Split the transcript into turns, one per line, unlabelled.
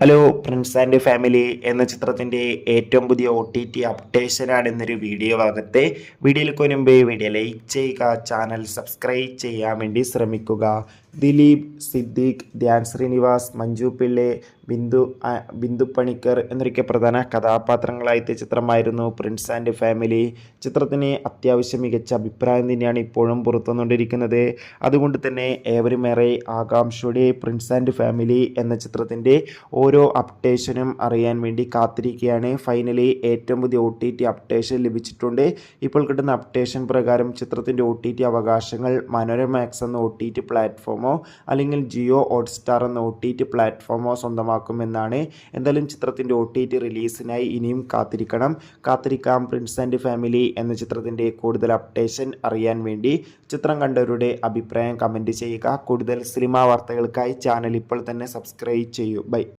Hello Prince and family എന്ന ചിത്രത്തിൻ്റെ ഏറ്റവും പുതിയ OTT അപ്ഡേഷനാണ് ഇന്നൊരു വീഡിയോ ഭാഗത്തെ വീഡിയോയിൽ മുൻപേ വീഡിയോ ലൈക്ക് ചെയ്യുക, ചാനൽ സബ്സ്ക്രൈബ് ചെയ്യാൻ വേണ്ടി ശ്രമിക്കുക. ദിലീപ്, സിദ്ദീഖ്, ധ്യാൻ ശ്രീനിവാസ്, മഞ്ജു പിള്ളെ, ബിന്ദു പണിക്കർ എന്നൊക്കെ പ്രധാന കഥാപാത്രങ്ങളായ ചിത്രമായിരുന്നു പ്രിൻസ് ആൻഡ് ഫാമിലി. ചിത്രത്തിന് അത്യാവശ്യം മികച്ച അഭിപ്രായം തന്നെയാണ് ഇപ്പോഴും പുറത്തുവന്നുകൊണ്ടിരിക്കുന്നത്. അതുകൊണ്ട് തന്നെ ഏവരുമേറെ ആകാംക്ഷയോടെ പ്രിൻസ് ആൻഡ് ഫാമിലി എന്ന ചിത്രത്തിൻ്റെ ഓരോ അപ്ഡേഷനും അറിയാൻ വേണ്ടി കാത്തിരിക്കുകയാണ്. ഫൈനലി ഏറ്റവും പുതിയ OTT അപ്ഡേഷൻ ലഭിച്ചിട്ടുണ്ട്. ഇപ്പോൾ കിട്ടുന്ന അപ്ഡേഷൻ പ്രകാരം ചിത്രത്തിൻ്റെ OTT അവകാശങ്ങൾ മനോരമാക്സ് എന്ന OTT പ്ലാറ്റ്ഫോമോ അല്ലെങ്കിൽ ജിയോ ഹോട്ട്സ്റ്റാർ എന്ന OTT പ്ലാറ്റ്ഫോമോ സ്വന്തമാക്കുമെന്നാണ്. എന്തായാലും ചിത്രത്തിൻ്റെ OTT റിലീസിനായി ഇനിയും കാത്തിരിക്കാം. പ്രിൻസ് ആൻഡ് ഫാമിലി എന്ന ചിത്രത്തിൻ്റെ കൂടുതൽ അപ്ഡേഷൻ അറിയാൻ വേണ്ടി ചിത്രം കണ്ടവരുടെ അഭിപ്രായം കമൻറ്റ് ചെയ്യുക. കൂടുതൽ സിനിമാ വാർത്തകൾക്കായി ചാനൽ ഇപ്പോൾ തന്നെ സബ്സ്ക്രൈബ് ചെയ്യൂ. ബൈ.